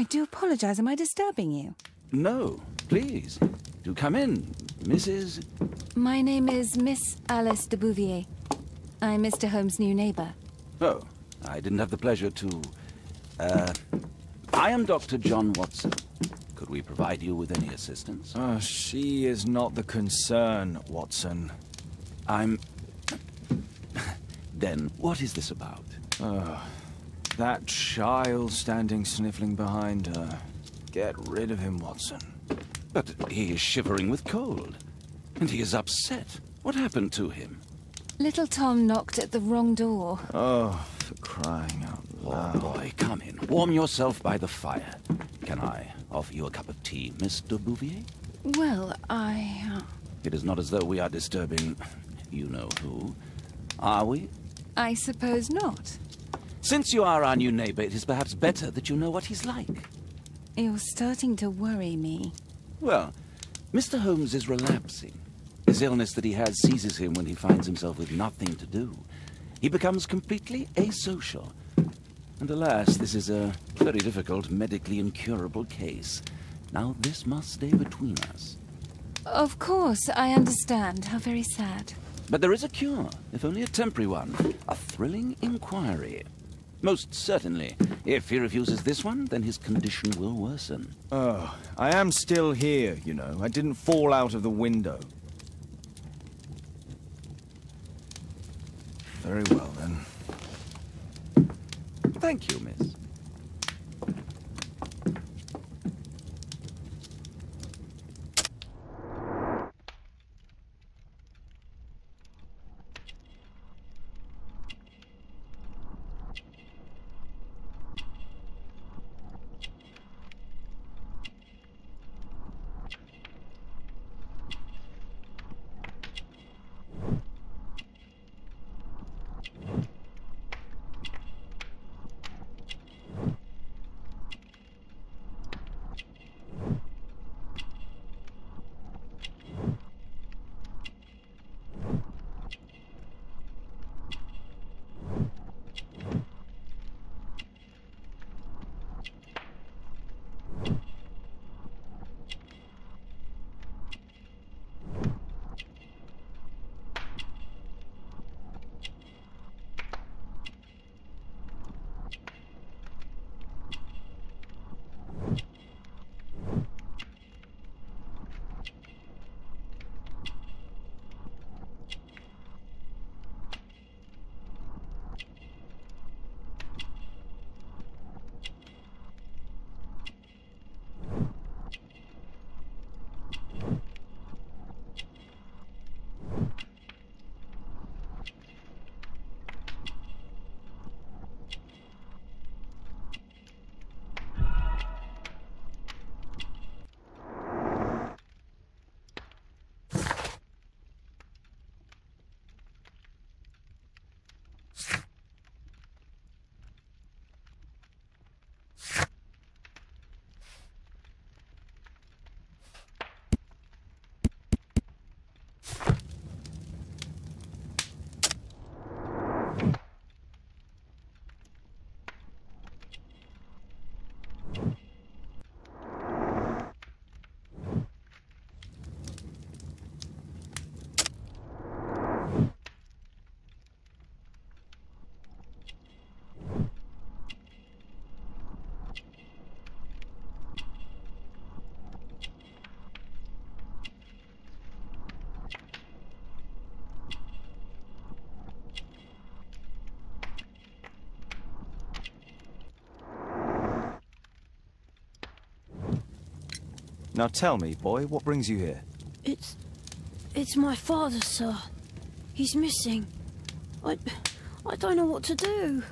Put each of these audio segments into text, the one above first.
I do apologize. Am I disturbing you? No, please. Do come in, Mrs. My name is Miss Alice de Bouvier. I'm Mr. Holmes' new neighbor. Oh, I didn't have the pleasure to... I am Dr. John Watson. Could we provide you with any assistance? She is not the concern, Watson. I'm... Then, what is this about? That child standing sniffling behind her. Get rid of him, Watson. But he is shivering with cold. And he is upset. What happened to him? Little Tom knocked at the wrong door. Oh, for crying out loud. Oh, boy, come in. Warm yourself by the fire. Can I offer you a cup of tea, Mr. Bouvier? Well, It is not as though we are disturbing you-know-who, are we? I suppose not. Since you are our new neighbor, it is perhaps better that you know what he's like. You're starting to worry me. Well, Mr. Holmes is relapsing. This illness that he has seizes him when he finds himself with nothing to do. He becomes completely asocial. And alas, this is a very difficult, medically incurable case. Now, this must stay between us. Of course, I understand. How very sad. But there is a cure, if only a temporary one. A thrilling inquiry. Most certainly. If he refuses this one, then his condition will worsen. Oh, I am still here, you know. I didn't fall out of the window. Very well, then. Thank you, miss. Now tell me, boy, what brings you here? It's my father, sir. He's missing. I don't know what to do.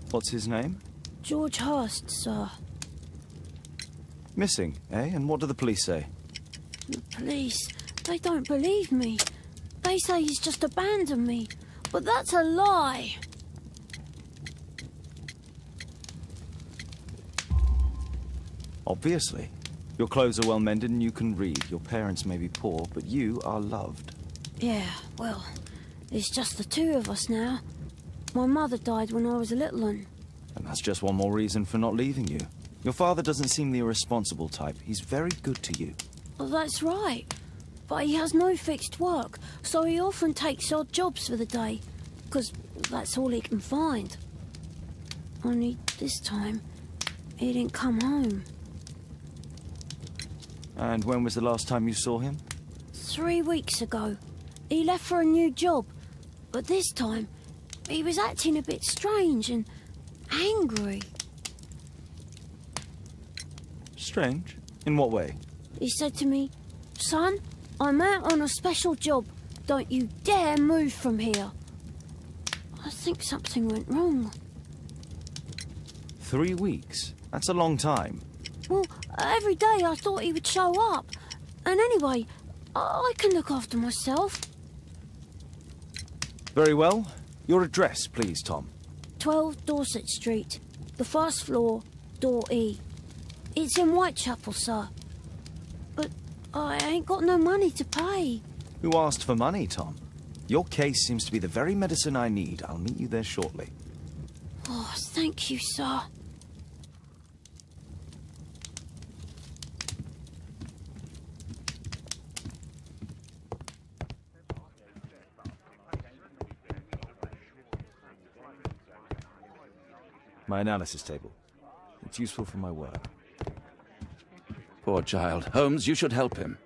What's his name? George Hurst, sir. Missing, eh? And what do the police say? The police, they don't believe me. They say he's just abandoned me. But that's a lie. Obviously. Your clothes are well mended and you can read. Your parents may be poor, but you are loved. Yeah, well, it's just the two of us now. My mother died when I was a little one. And that's just one more reason for not leaving you. Your father doesn't seem the irresponsible type. He's very good to you. Well, that's right. But he has no fixed work, so he often takes odd jobs for the day, because that's all he can find. Only this time, he didn't come home. And when was the last time you saw him? 3 weeks ago. He left for a new job, but this time, he was acting a bit strange and angry. Strange? In what way? He said to me, "Son, I'm out on a special job. Don't you dare move from here." I think something went wrong. 3 weeks? That's a long time. Well, every day I thought he would show up. And anyway, I can look after myself. Very well. Your address, please, Tom. 12 Dorset Street, the first floor, door E. It's in Whitechapel, sir. But I ain't got no money to pay. Who asked for money, Tom? Your case seems to be the very medicine I need. I'll meet you there shortly. Oh, thank you, sir. My analysis table. It's useful for my work. Poor child. Holmes, you should help him.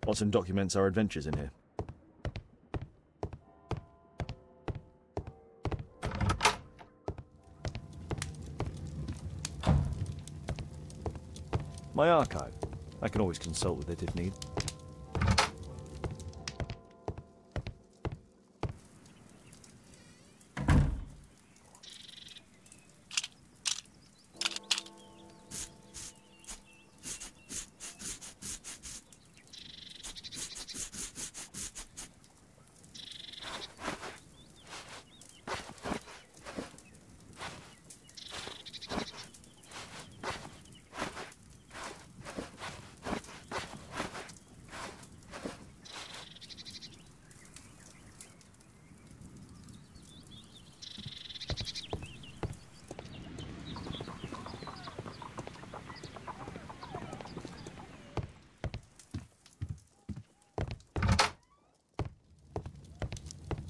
Watson documents our adventures in here. My archive. I can always consult with it if need.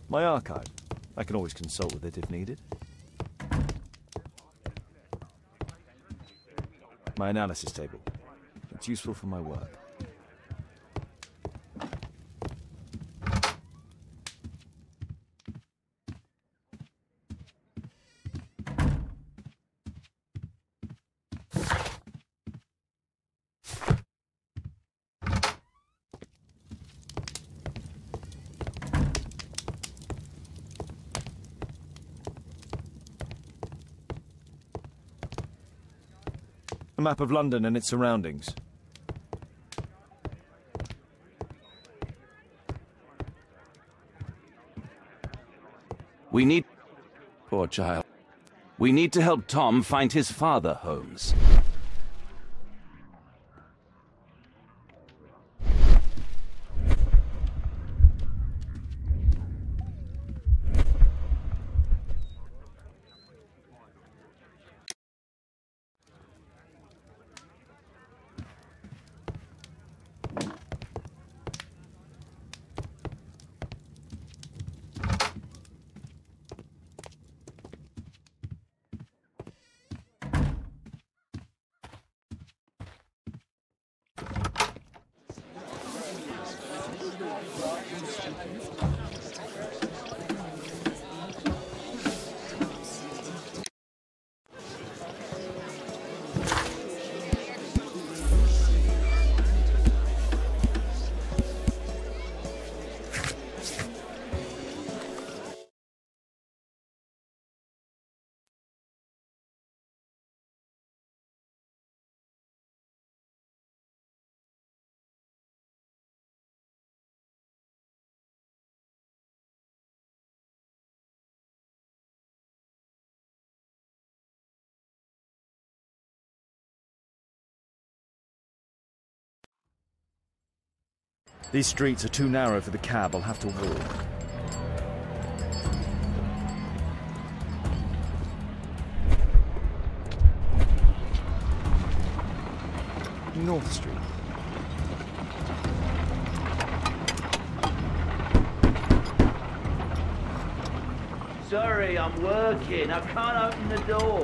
My archive. I can always consult with it if needed. My analysis table. It's useful for my work. A map of London and its surroundings. We need... Poor child. We need to help Tom find his father, Holmes. These streets are too narrow for the cab. I'll have to walk. North Street. Sorry, I'm working. I can't open the door.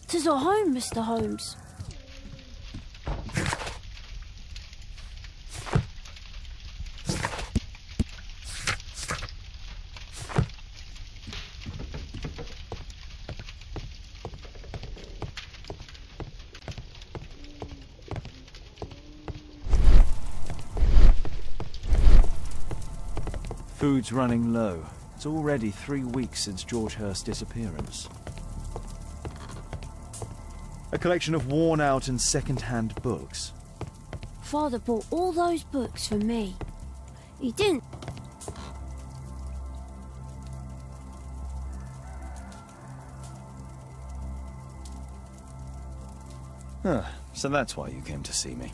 Tis our home, Mr. Holmes. Food's running low. It's already 3 weeks since George Hurst's disappearance. A collection of worn-out and second-hand books. Father bought all those books for me. He didn't. Huh, so that's why you came to see me.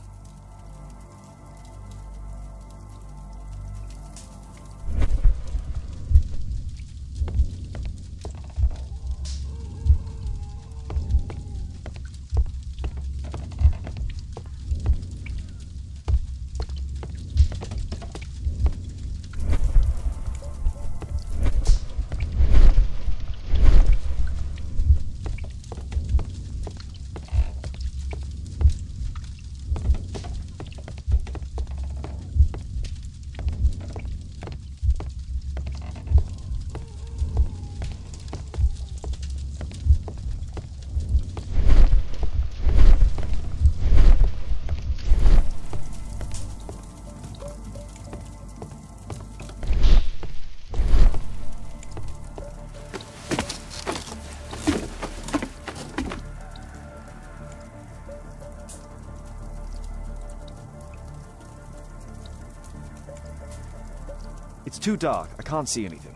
It's too dark. I can't see anything.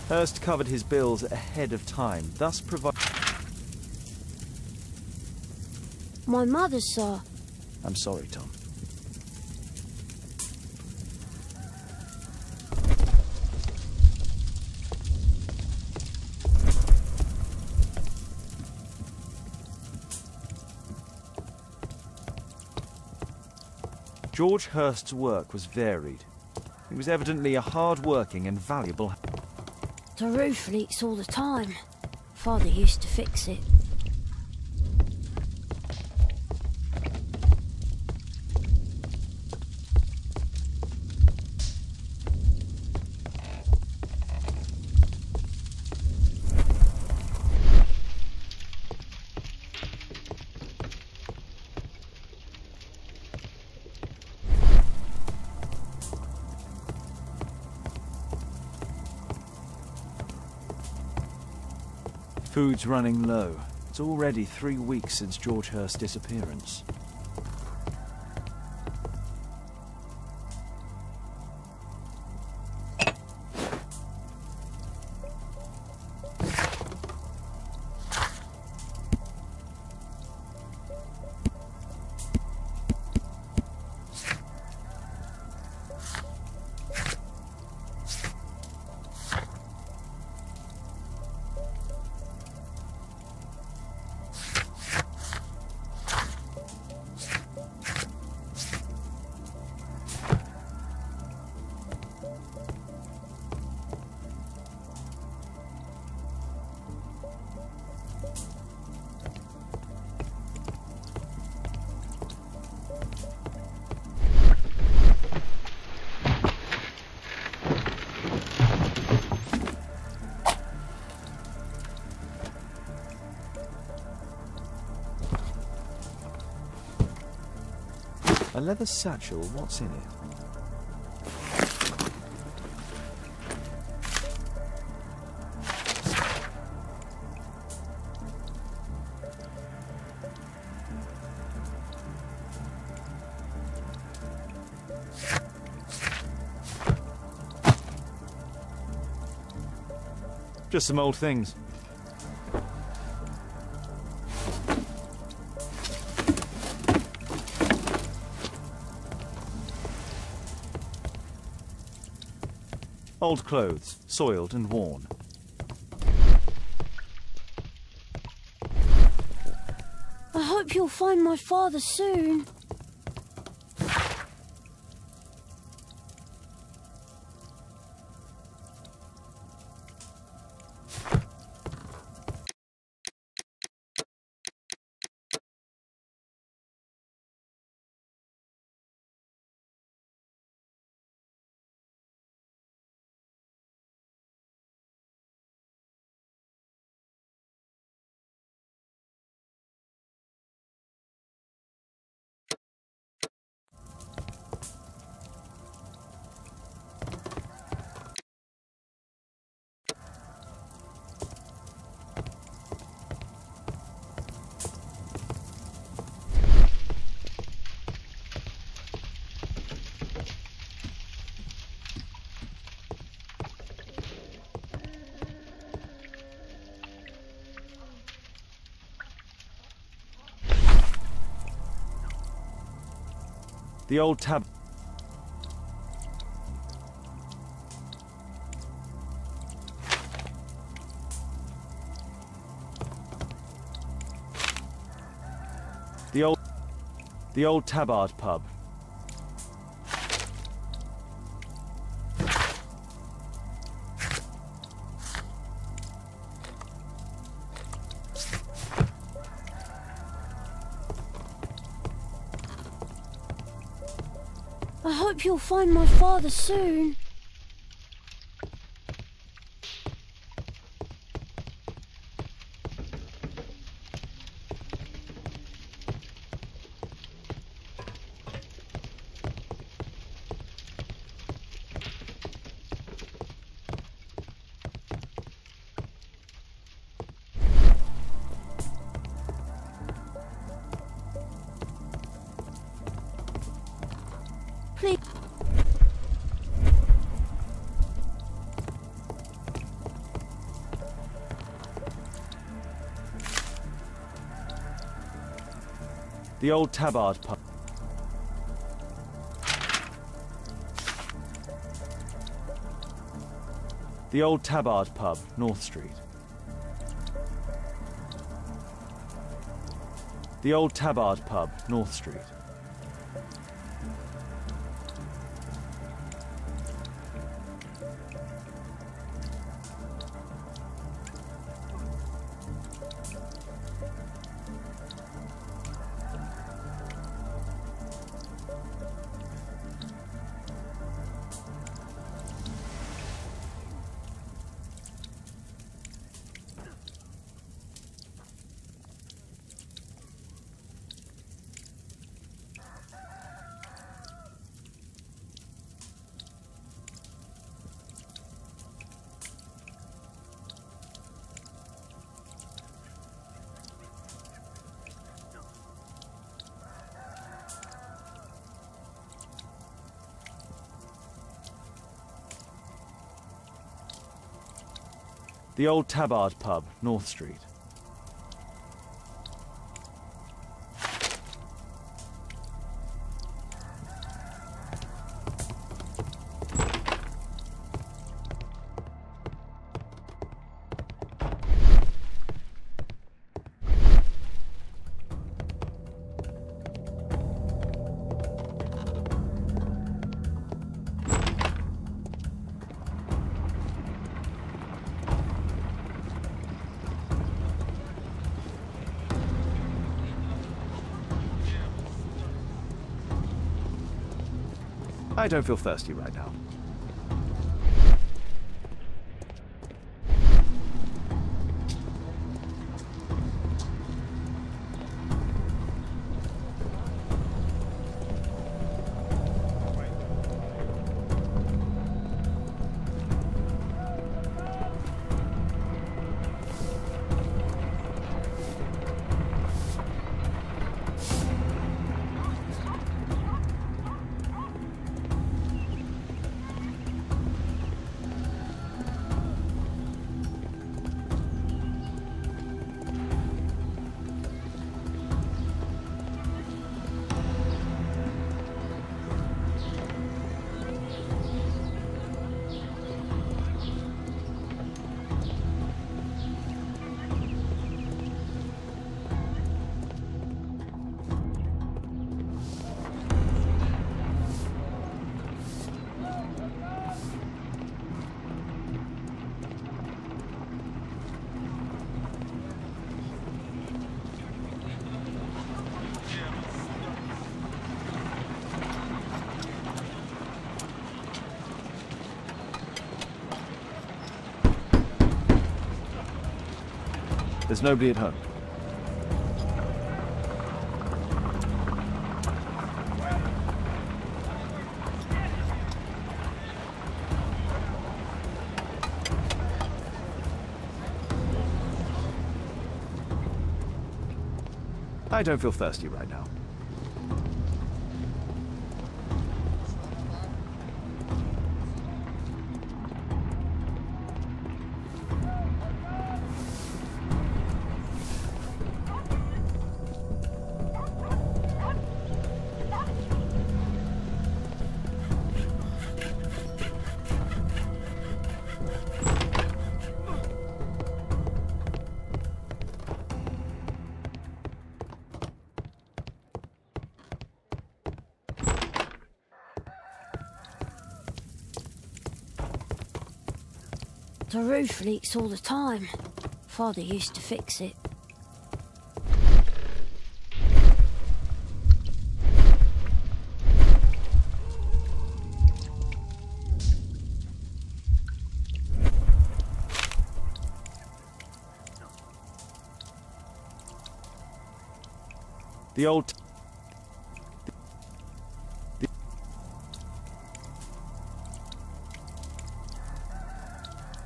Hurst covered his bills ahead of time, thus providing... My mother, sir. I'm sorry, Tom. George Hurst's work was varied. He was evidently a hard-working and valuable... The roof leaks all the time. Father used to fix it. Food's running low. It's already 3 weeks since George Hurst's disappearance. A leather satchel, what's in it? Just some old things. Old clothes, soiled and worn. I hope you'll find my father soon. The old tab... The old Tabard pub. I hope you'll find my father soon. Please. The old Tabard pub. The old Tabard pub, North Street. The old Tabard pub, North Street. The old Tabard pub, North Street. I don't feel thirsty right now. There's nobody at home. I don't feel thirsty right now. The roof leaks all the time. Father used to fix it. The old...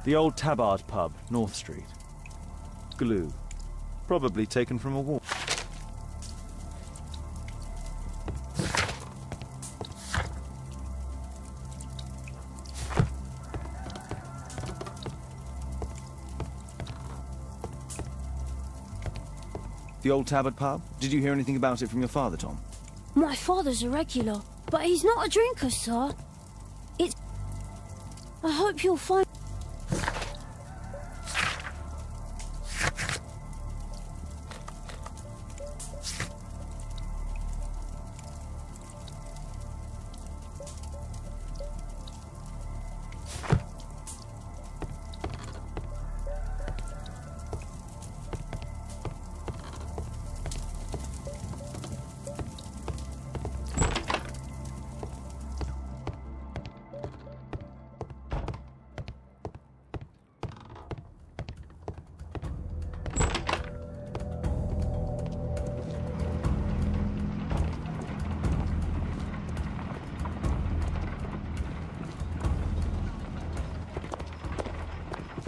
The old Tabard pub, North Street. Glue. Probably taken from a wall. The old Tabard pub? Did you hear anything about it from your father, Tom? My father's a regular, but he's not a drinker, sir. It's... I hope you'll find...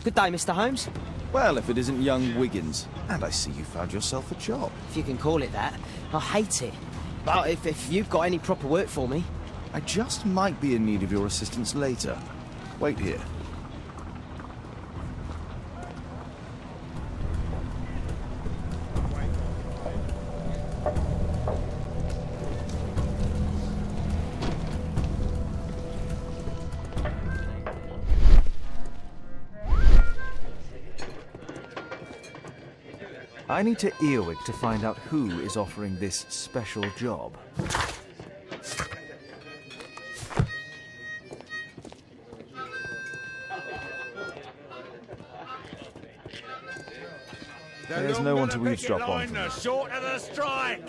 Good day, Mr. Holmes. Well, if it isn't young Wiggins. And I see you found yourself a job. If you can call it that. I hate it. But if you've got any proper work for me... I just might be in need of your assistance later. Wait here. I need to earwig to find out who is offering this special job. There's no one to eavesdrop on. The shorter the strike.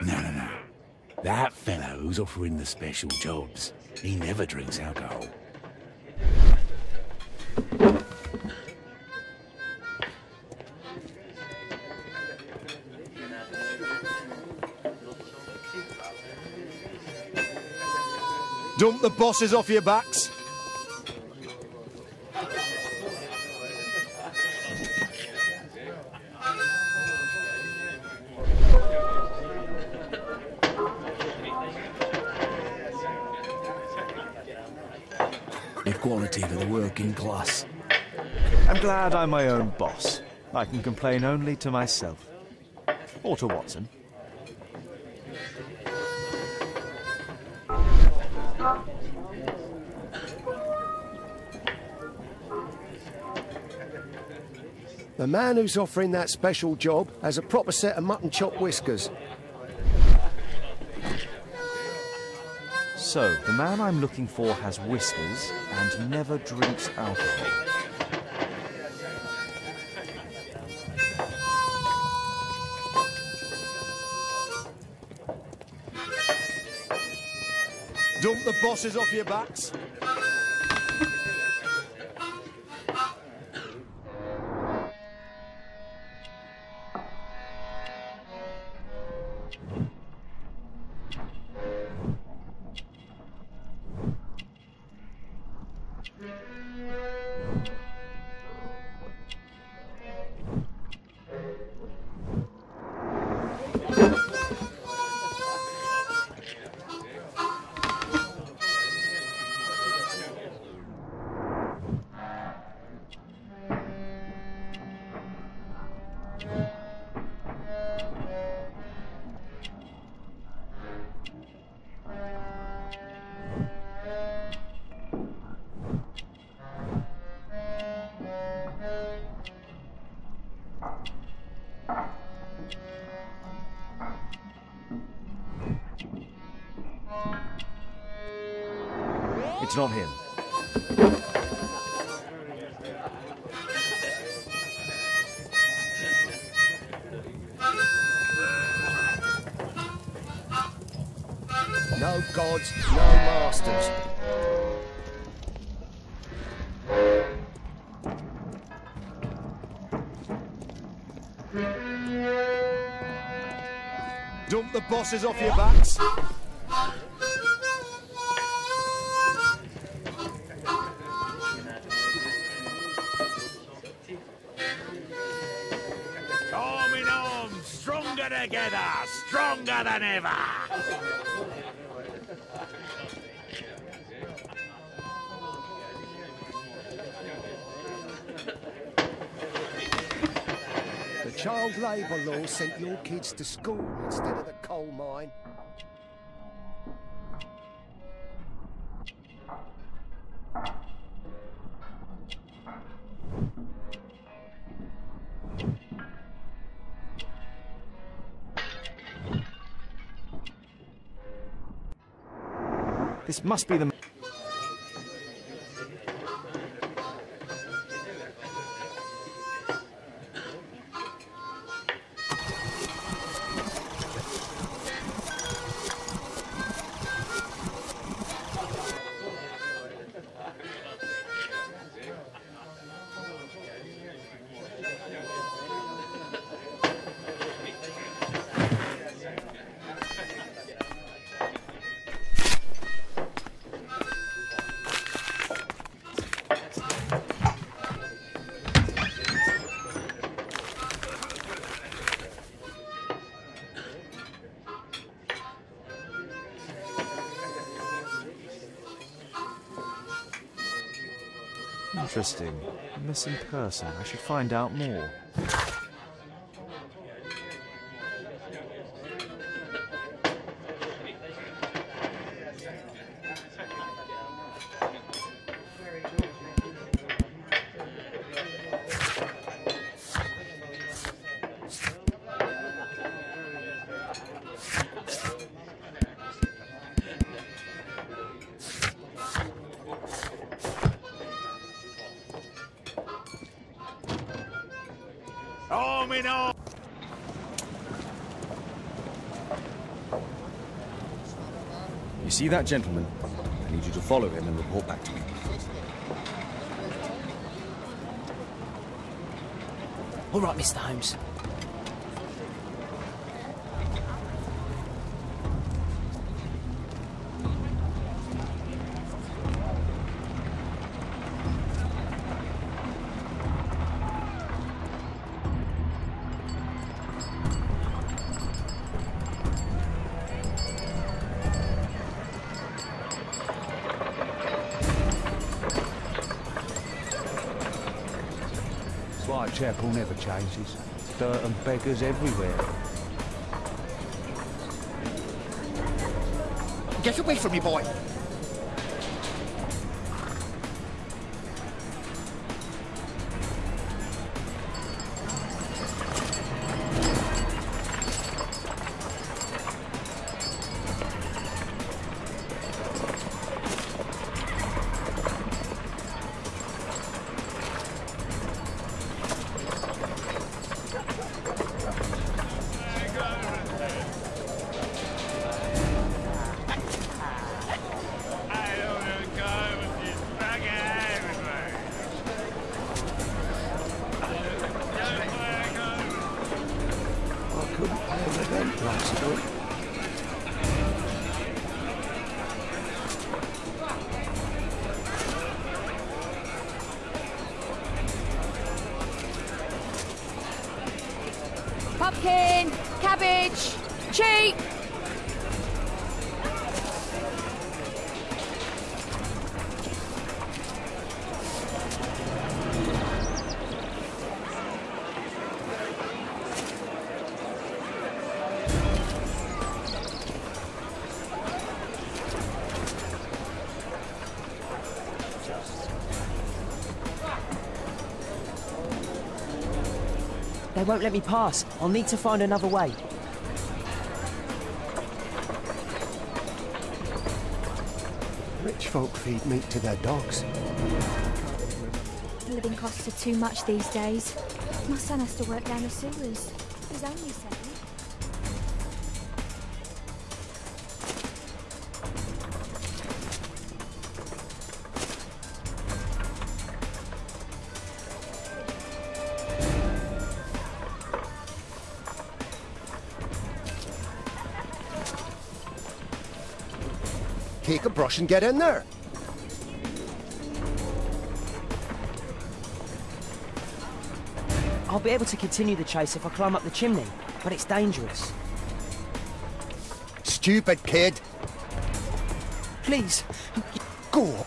No. That fellow who's offering the special jobs, he never drinks alcohol. Dump the bosses off your backs. Equality for the working class. I'm glad I'm my own boss. I can complain only to myself. Or to Watson. The man who's offering that special job has a proper set of mutton chop whiskers. So, the man I'm looking for has whiskers and never drinks alcohol. Dump the bosses off your backs. It's not him. No gods, no masters. Dump the bosses off your backs. together, stronger than ever. The child labour law sent your kids to school instead of the coal mine. This must be the... Interesting. A missing person. I should find out more. You see that gentleman? I need you to follow him and report back to me. All right, Mr. Holmes. Chapel never changes. Dirt and beggars everywhere. Get away from me, boy. Pumpkin, cabbage, cheek. They won't let me pass. I'll need to find another way. Rich folk feed meat to their dogs. The living costs are too much these days. My son has to work down the sewers. He's only 7. Take a brush and get in there. I'll be able to continue the chase if I climb up the chimney, but it's dangerous. Stupid kid. Please, Go on.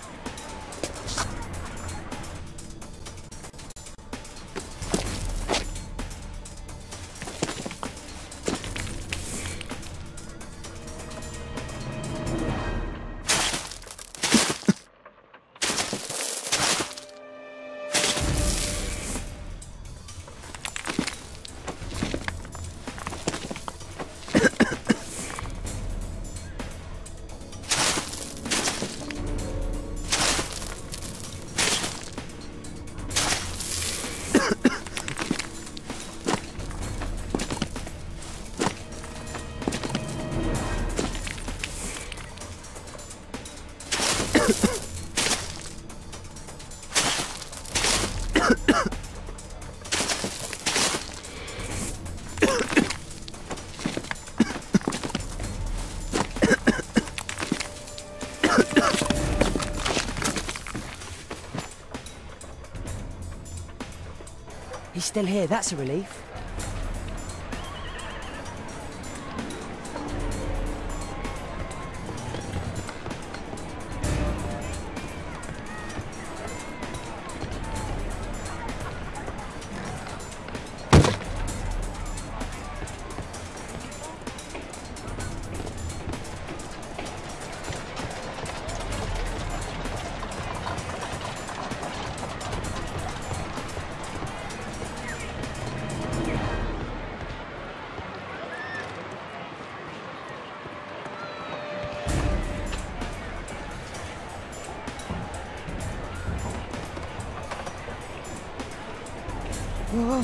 he's still here, that's a relief. Whoa.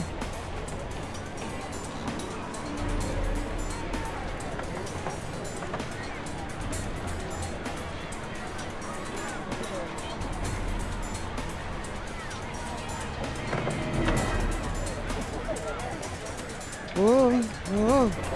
Whoa, whoa.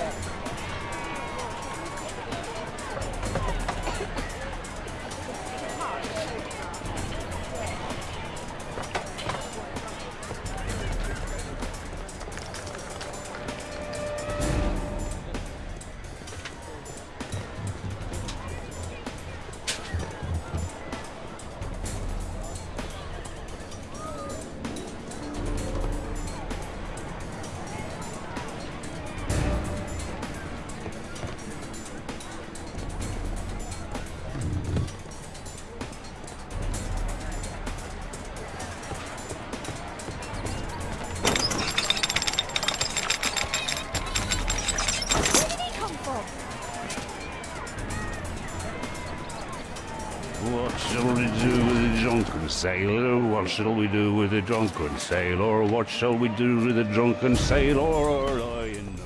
What shall we do with the drunken sailor? What shall we do with the drunken sailor? What shall we do with the drunken sailor? Lie in the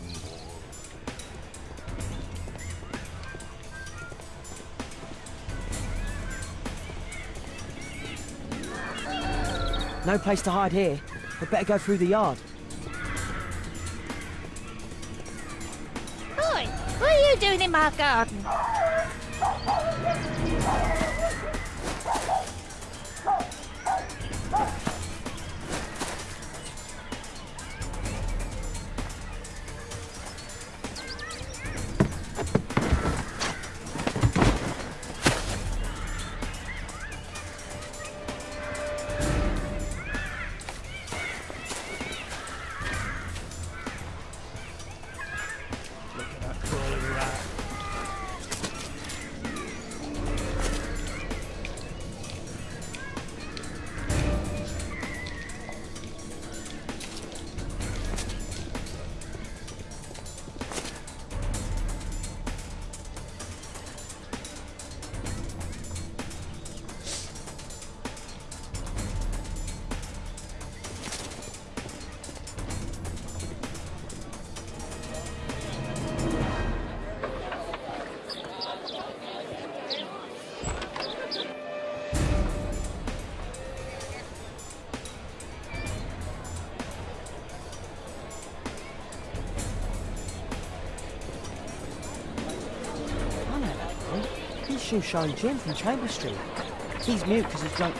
No place to hide here. We'd better go through the yard. Oi, what are you doing in my garden? Shoe shine Jim from Chamber Street. He's mute because he's drunk.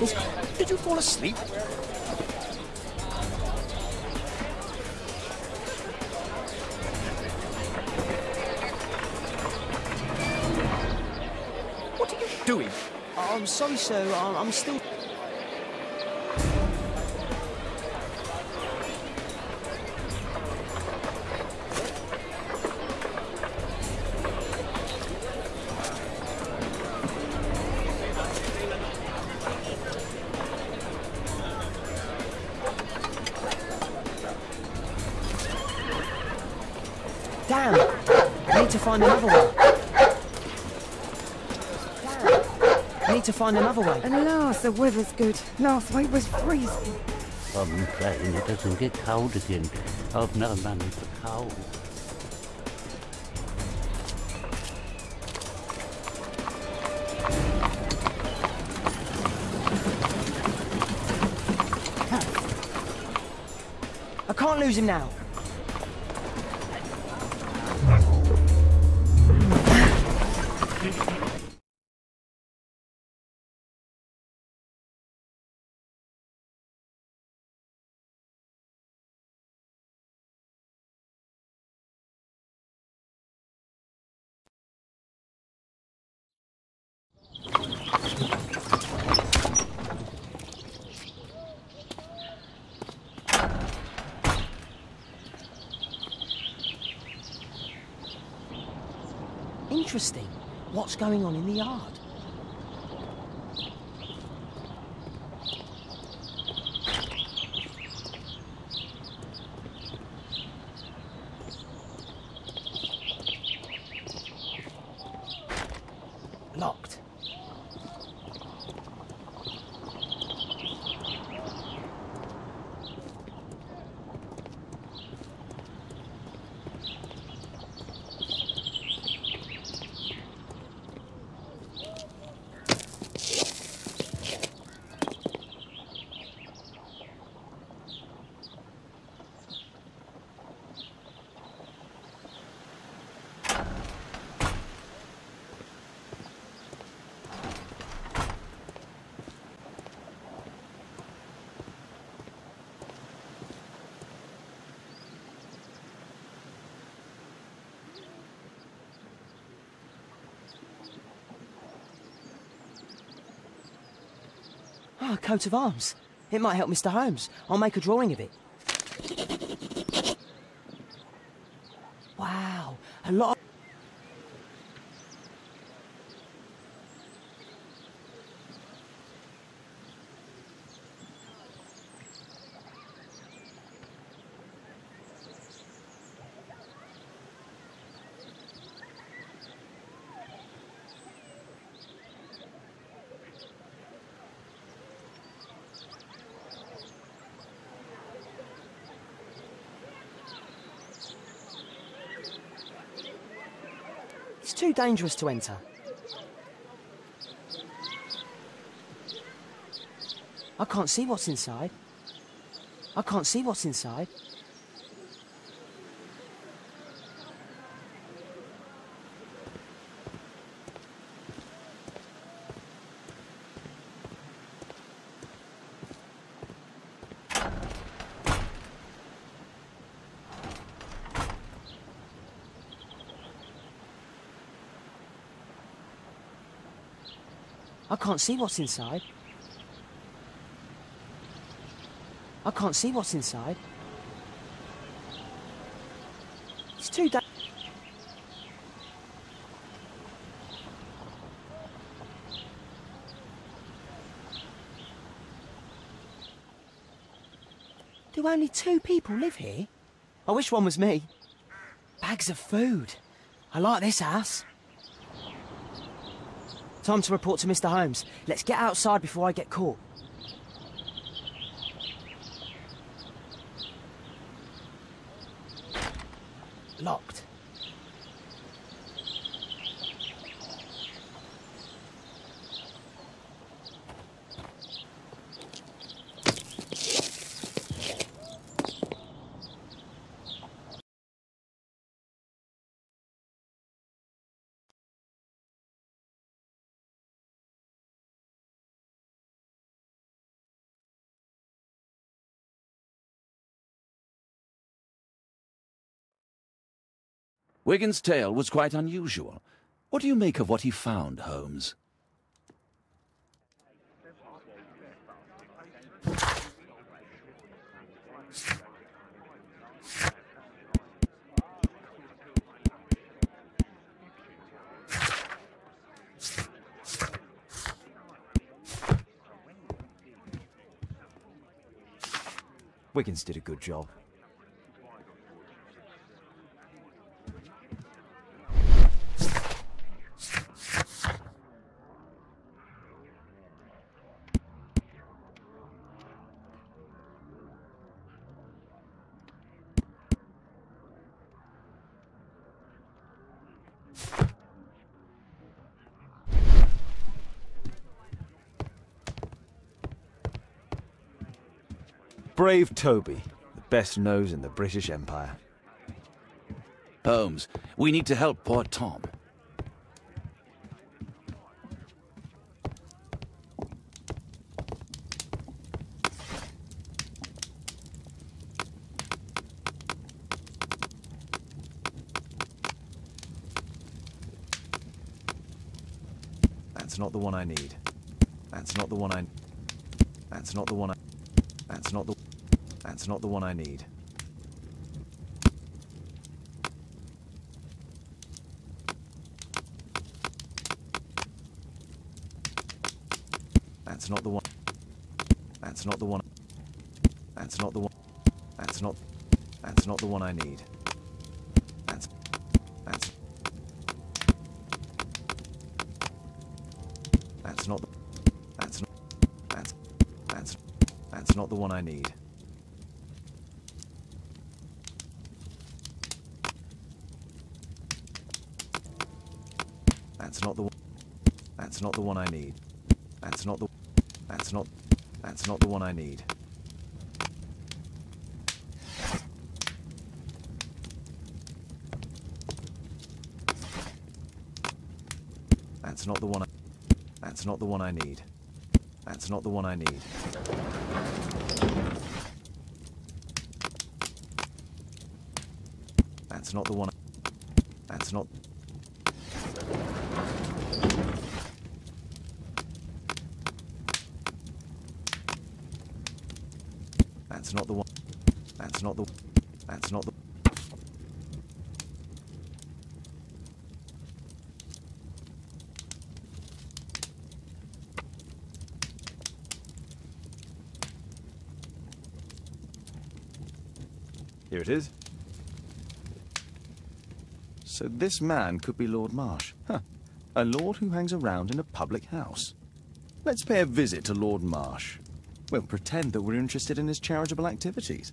Did you fall asleep? What are you doing? I'm sorry, sir. I'm still... Damn! I need to find another way. I need to find another way. At last, the weather's good. Last week was freezing. I'm saying it doesn't get cold again. I've no money for coal. I can't lose him now. Interesting. What's going on in the yard? Locked. Ah, a coat of arms. It might help Mr. Holmes. I'll make a drawing of it. Wow, a lot of... It's too dangerous to enter. I can't see what's inside. I can't see what's inside. I can't see what's inside. I can't see what's inside. It's too da- Do only 2 people live here? I wish one was me. Bags of food. I like this house. Time to report to Mr. Holmes. Let's get outside before I get caught. Locked. Wigan's tale was quite unusual. What do you make of what he found, Holmes? Wiggins did a good job. Brave Toby, the best nose in the British Empire. Holmes, we need to help poor Tom. That's not the one I need. That's not the one I... That's not the one I... That's not the... That's not the one I need. That's not the one. That's not the one. That's not the one. That's not... That's not the one I need. That's... That's not... That's not... That's not the one I need. That's not the one. That's not the one I need. That's not the... That's not the one I need. That's not the one I... That's not the one I need. That's not the one I need. That's not the one. That's not... That's not the one. That's not the... That's not the... Here it is. So this man could be Lord Marsh. Huh. A lord who hangs around in a public house. Let's pay a visit to Lord Marsh. We'll pretend that we're interested in his charitable activities.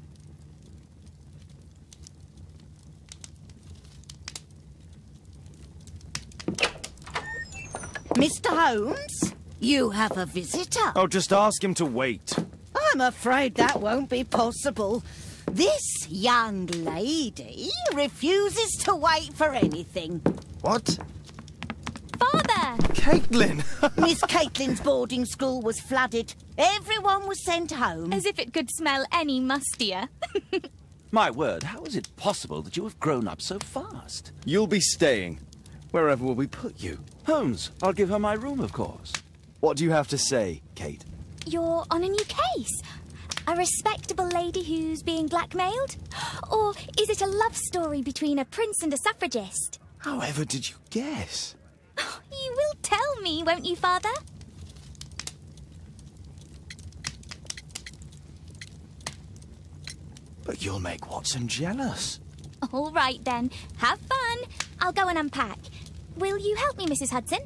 Mr. Holmes, you have a visitor. Oh, just ask him to wait. I'm afraid that won't be possible. This young lady refuses to wait for anything. What? Father! Caitlin! Miss Caitlin's boarding school was flooded. Everyone was sent home. As if it could smell any mustier. My word, how is it possible that you have grown up so fast? You'll be staying. Wherever will we put you? Holmes, I'll give her my room, of course. What do you have to say, Kate? You're on a new case. A respectable lady who's being blackmailed? Or is it a love story between a prince and a suffragist? However did you guess? You will tell me, won't you, Father? But you'll make Watson jealous. All right, then. Have fun. I'll go and unpack. Will you help me, Mrs. Hudson?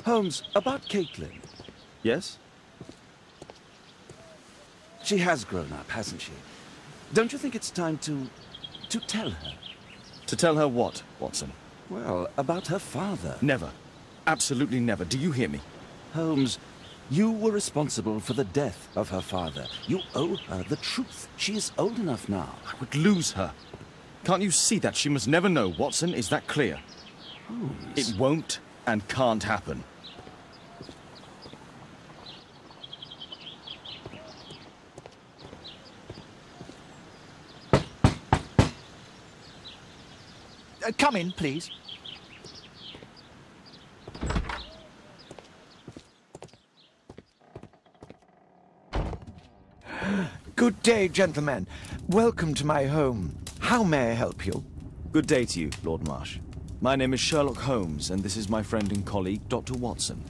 Holmes, about Caitlin. Yes? She has grown up, hasn't she? Don't you think it's time to tell her? To tell her what, Watson? Well, about her father. Never. Absolutely never. Do you hear me? Holmes, you were responsible for the death of her father. You owe her the truth. She is old enough now. I would lose her. Can't you see that? She must never know, Watson. Is that clear? Holmes. It won't and can't happen. Come in, please. Good day, gentlemen. Welcome to my home. How may I help you? Good day to you, Lord Marsh. My name is Sherlock Holmes, and this is my friend and colleague, Dr. Watson.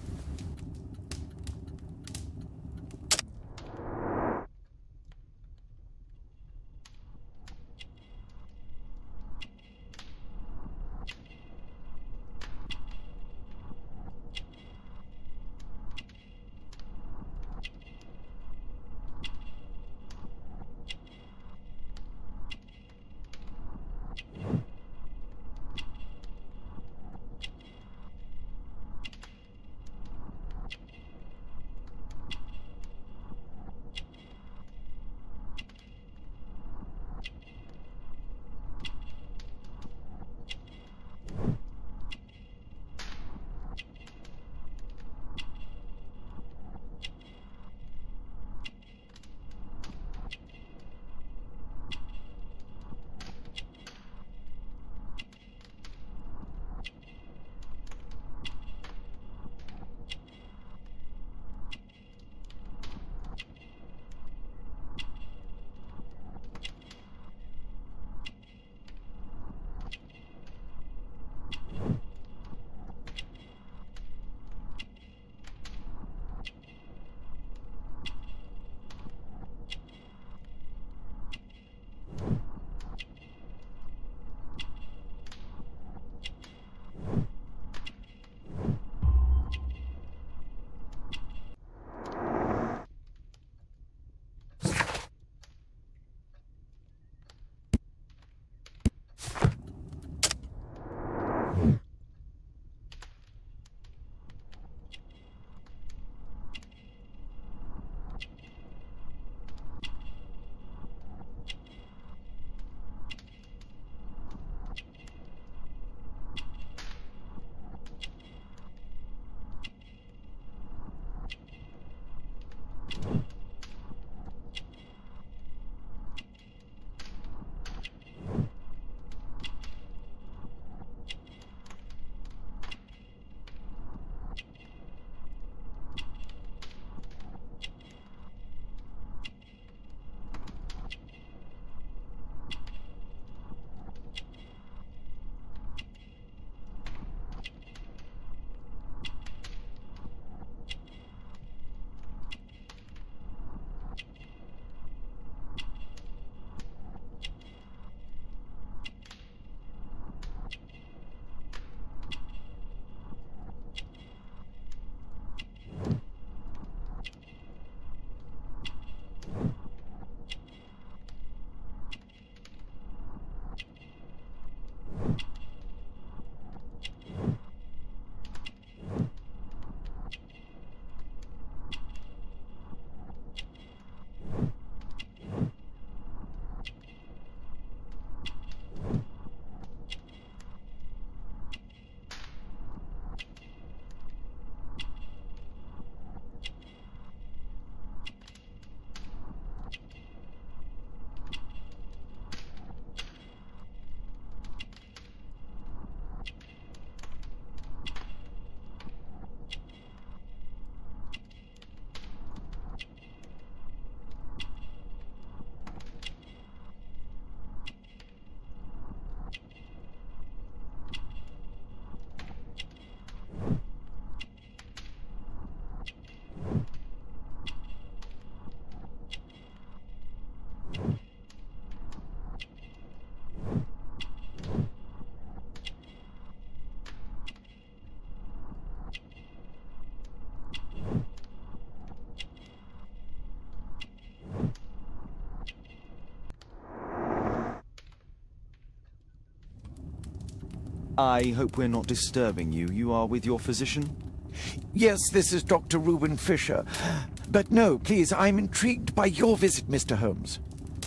I hope we're not disturbing you. You are with your physician? Yes, this is Dr. Reuben Fisher. But no, please, I'm intrigued by your visit, Mr. Holmes.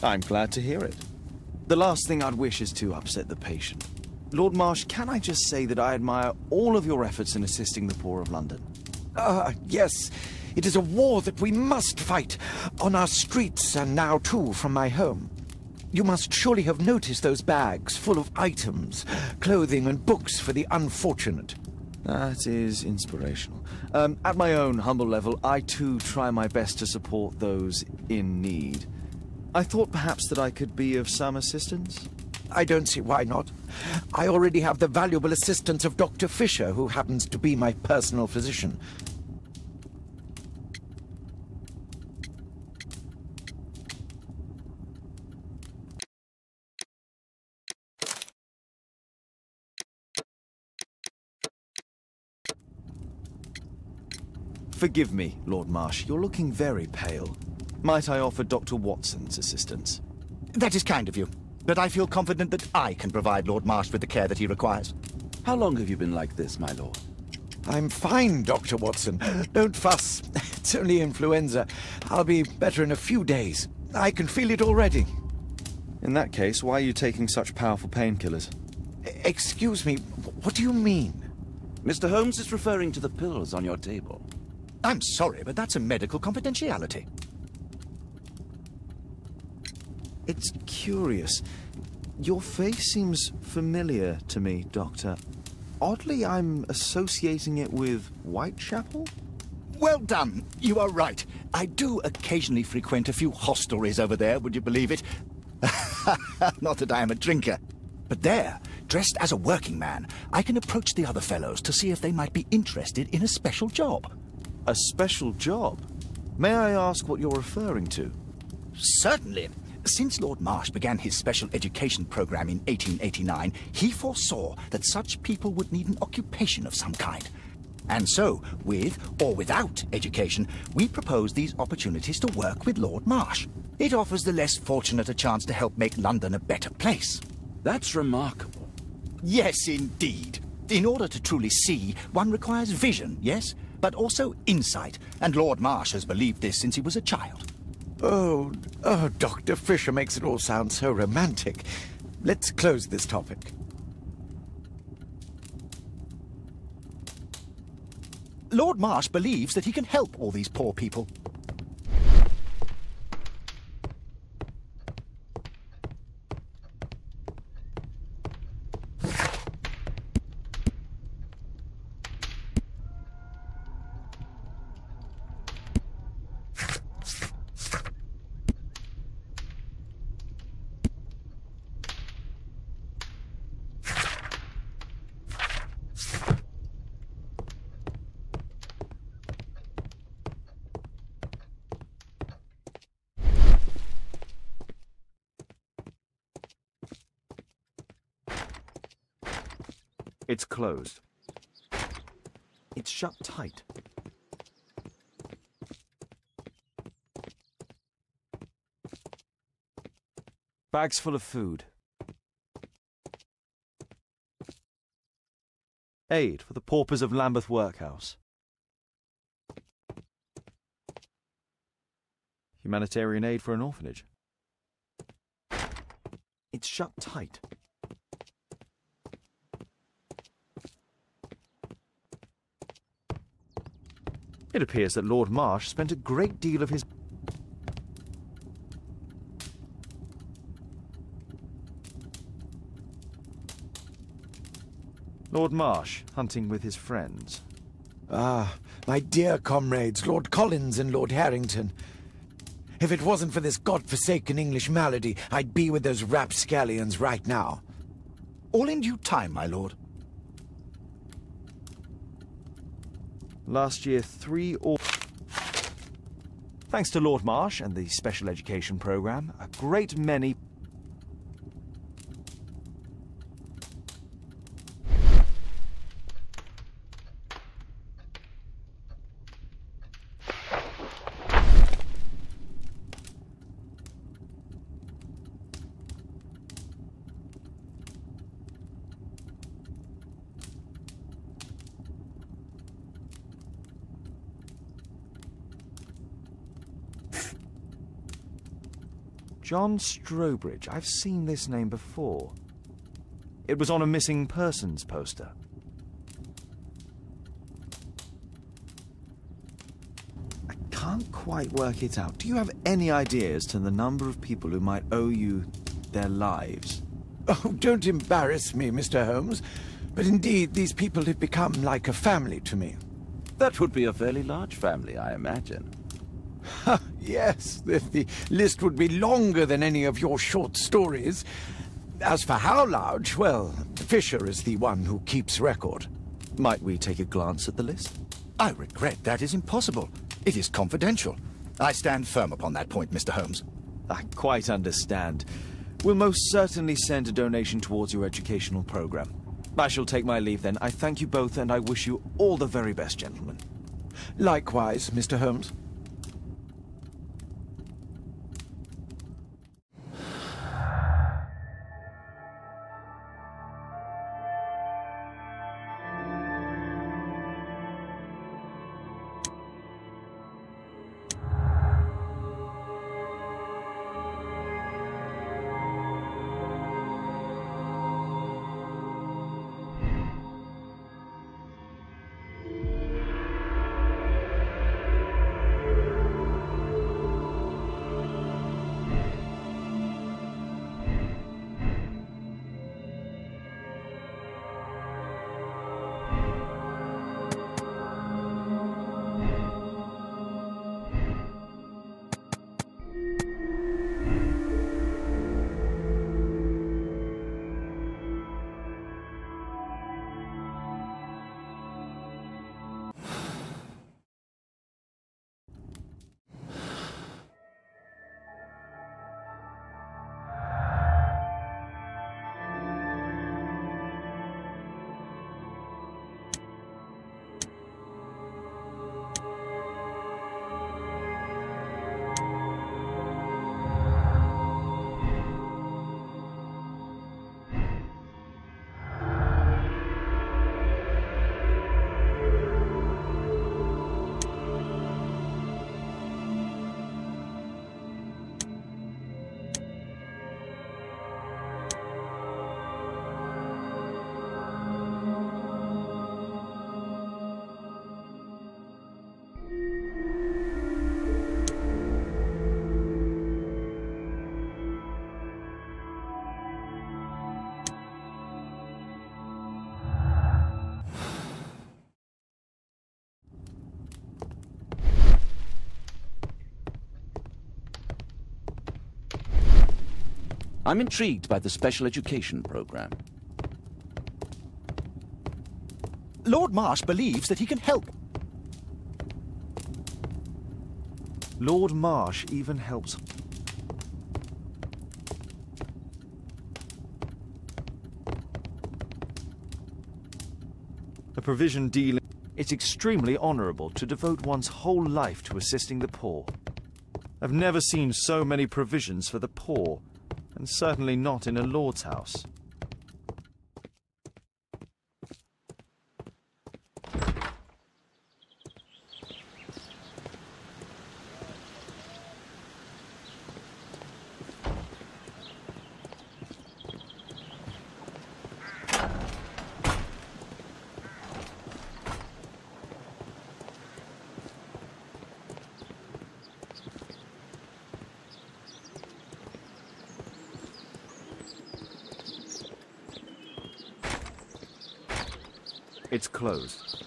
I'm glad to hear it. The last thing I'd wish is to upset the patient. Lord Marsh, can I just say that I admire all of your efforts in assisting the poor of London? Yes. It is a war that we must fight, on our streets and now too from my home. You must surely have noticed those bags full of items, clothing and books for the unfortunate. That is inspirational. At my own humble level, I too try my best to support those in need. I thought perhaps that I could be of some assistance. I don't see why not. I already have the valuable assistance of Dr. Fisher, who happens to be my personal physician. Forgive me, Lord Marsh. You're looking very pale. Might I offer Dr. Watson's assistance? That is kind of you, but I feel confident that I can provide Lord Marsh with the care that he requires. How long have you been like this, my lord? I'm fine, Dr. Watson. Don't fuss. It's only influenza. I'll be better in a few days. I can feel it already. In that case, why are you taking such powerful painkillers? Excuse me, what do you mean? Mr. Holmes is referring to the pills on your table. I'm sorry, but that's a medical confidentiality. It's curious. Your face seems familiar to me, Doctor. Oddly, I'm associating it with Whitechapel? Well done. You are right. I do occasionally frequent a few hostelries over there, would you believe it? Not that I am a drinker. But there, dressed as a working man, I can approach the other fellows to see if they might be interested in a special job. A special job? May I ask what you're referring to? Certainly. Since Lord Marsh began his special education program in 1889, he foresaw that such people would need an occupation of some kind. And so, with or without education, we propose these opportunities to work with Lord Marsh. It offers the less fortunate a chance to help make London a better place. That's remarkable. Yes, indeed. In order to truly see, one requires vision, yes? But also insight, and Lord Marsh has believed this since he was a child. Oh, Dr. Fisher makes it all sound so romantic. Let's close this topic. Lord Marsh believes that he can help all these poor people. It's closed. It's shut tight. Bags full of food. Aid for the paupers of Lambeth Workhouse. Humanitarian aid for an orphanage. It's shut tight. It appears that Lord Marsh spent a great deal of his... Lord Marsh, hunting with his friends. Ah, my dear comrades, Lord Collins and Lord Harrington. If it wasn't for this godforsaken English malady, I'd be with those rapscallions right now. All in due time, my lord. Last year, Thanks to Lord Marsh and the special education program, a great many... John Strobridge. I've seen this name before. It was on a missing persons poster. I can't quite work it out. Do you have any idea as to the number of people who might owe you their lives? Oh, don't embarrass me, Mr. Holmes. But indeed, these people have become like a family to me. That would be a fairly large family, I imagine. Yes, the list would be longer than any of your short stories. As for how large, well, Fisher is the one who keeps record. Might we take a glance at the list? I regret that is impossible. It is confidential. I stand firm upon that point, Mr. Holmes. I quite understand. We'll most certainly send a donation towards your educational program. I shall take my leave then. I thank you both and I wish you all the very best, gentlemen. Likewise, Mr. Holmes. I'm intrigued by the special education program. Lord Marsh believes that he can help. Lord Marsh even helps. A provision dealing... It's extremely honourable to devote one's whole life to assisting the poor. I've never seen so many provisions for the poor, and certainly not in a lord's house. It's closed.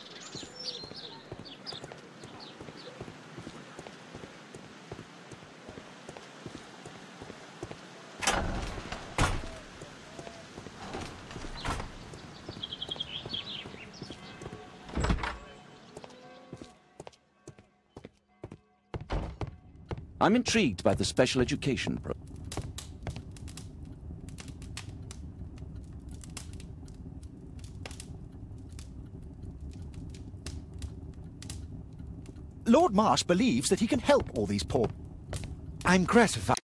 I'm intrigued by the special education program. Lord Marsh believes that he can help all these poor... I'm gratified.